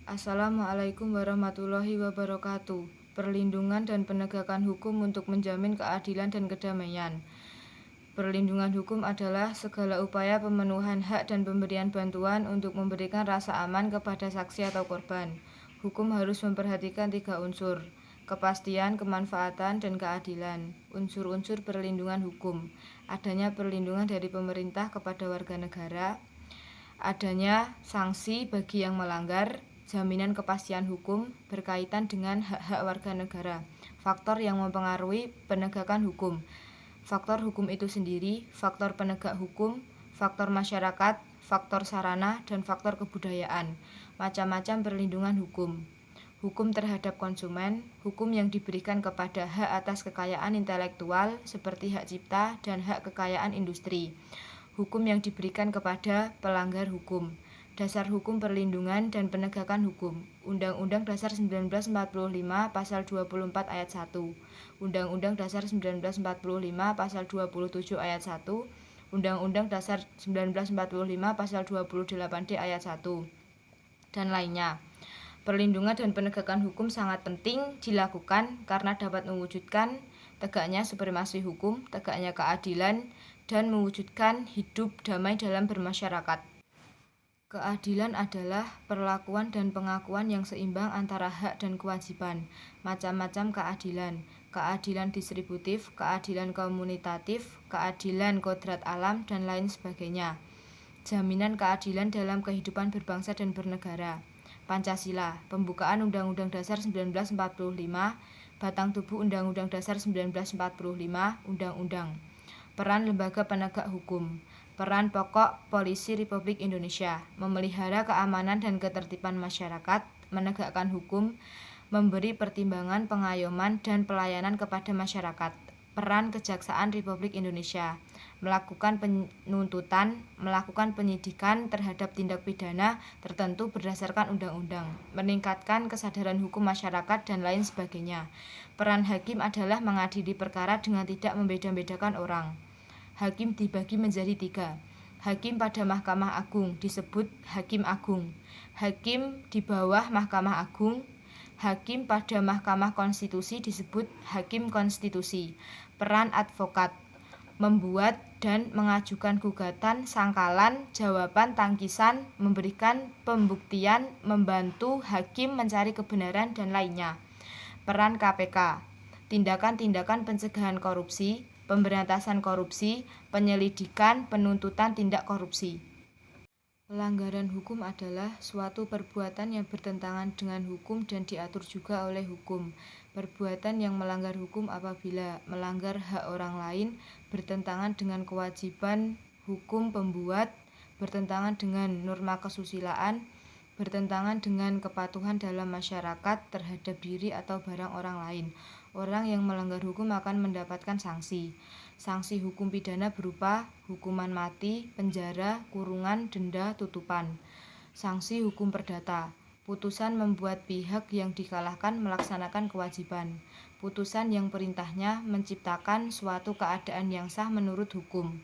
Assalamualaikum warahmatullahi wabarakatuh. Perlindungan dan penegakan hukum untuk menjamin keadilan dan kedamaian. Perlindungan hukum adalah segala upaya pemenuhan hak dan pemberian bantuan untuk memberikan rasa aman kepada saksi atau korban. Hukum harus memperhatikan 3 unsur: kepastian, kemanfaatan, dan keadilan. Unsur-unsur perlindungan hukum: adanya perlindungan dari pemerintah kepada warga negara, adanya sanksi bagi yang melanggar, jaminan kepastian hukum berkaitan dengan hak-hak warga negara. Faktor yang mempengaruhi penegakan hukum: faktor hukum itu sendiri, faktor penegak hukum, faktor masyarakat, faktor sarana, dan faktor kebudayaan. Macam-macam perlindungan hukum: hukum terhadap konsumen, hukum yang diberikan kepada hak atas kekayaan intelektual seperti hak cipta dan hak kekayaan industri, hukum yang diberikan kepada pelanggar hukum. Dasar hukum perlindungan dan penegakan hukum: Undang-Undang Dasar 1945 Pasal 24 Ayat 1, Undang-Undang Dasar 1945 Pasal 27 Ayat 1, Undang-Undang Dasar 1945 Pasal 28D Ayat 1, dan lainnya. Perlindungan dan penegakan hukum sangat penting dilakukan karena dapat mewujudkan tegaknya supremasi hukum, tegaknya keadilan, dan mewujudkan hidup damai dalam bermasyarakat. Keadilan adalah perlakuan dan pengakuan yang seimbang antara hak dan kewajiban. Macam-macam keadilan: keadilan distributif, keadilan komunitatif, keadilan kodrat alam, dan lain sebagainya. Jaminan keadilan dalam kehidupan berbangsa dan bernegara. Pancasila, pembukaan Undang-Undang Dasar 1945, batang tubuh Undang-Undang Dasar 1945, Undang-Undang. Peran lembaga penegak hukum. Peran pokok Polisi Republik Indonesia: memelihara keamanan dan ketertiban masyarakat, menegakkan hukum, memberi pertimbangan, pengayoman, dan pelayanan kepada masyarakat. Peran Kejaksaan Republik Indonesia: melakukan penuntutan, melakukan penyidikan terhadap tindak pidana tertentu berdasarkan undang-undang, meningkatkan kesadaran hukum masyarakat, dan lain sebagainya. Peran hakim adalah mengadili perkara dengan tidak membeda-bedakan orang. Hakim dibagi menjadi 3. Hakim pada Mahkamah Agung disebut Hakim Agung, hakim di bawah Mahkamah Agung. Hakim pada Mahkamah Konstitusi disebut Hakim Konstitusi. Peran advokat: membuat dan mengajukan gugatan, sangkalan, jawaban, tangkisan, memberikan pembuktian, membantu hakim mencari kebenaran, dan lainnya. Peran KPK: tindakan-tindakan pencegahan korupsi, pemberantasan korupsi, penyelidikan, penuntutan tindak korupsi. Pelanggaran hukum adalah suatu perbuatan yang bertentangan dengan hukum dan diatur juga oleh hukum. Perbuatan yang melanggar hukum apabila melanggar hak orang lain, bertentangan dengan kewajiban hukum pembuat, bertentangan dengan norma kesusilaan, bertentangan dengan kepatuhan dalam masyarakat terhadap diri atau barang orang lain. Orang yang melanggar hukum akan mendapatkan sanksi. Sanksi hukum pidana berupa hukuman mati, penjara, kurungan, denda, tutupan. Sanksi hukum perdata: putusan membuat pihak yang dikalahkan melaksanakan kewajiban. Putusan yang perintahnya menciptakan suatu keadaan yang sah menurut hukum.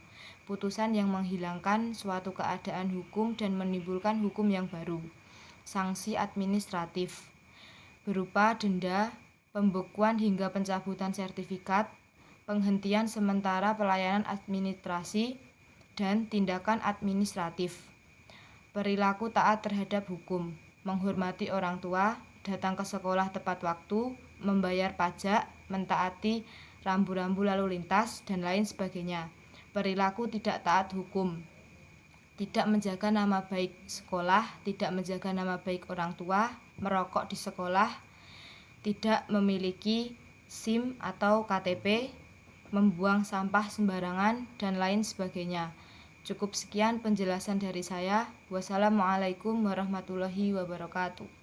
Putusan yang menghilangkan suatu keadaan hukum dan menimbulkan hukum yang baru. Sanksi administratif berupa denda, pembekuan hingga pencabutan sertifikat, penghentian sementara pelayanan administrasi, dan tindakan administratif. Perilaku taat terhadap hukum: menghormati orang tua, datang ke sekolah tepat waktu, membayar pajak, mentaati rambu-rambu lalu lintas, dan lain sebagainya. Perilaku tidak taat hukum: tidak menjaga nama baik sekolah, tidak menjaga nama baik orang tua, merokok di sekolah, tidak memiliki SIM atau KTP, membuang sampah sembarangan, dan lain sebagainya. Cukup sekian penjelasan dari saya. Wassalamualaikum warahmatullahi wabarakatuh.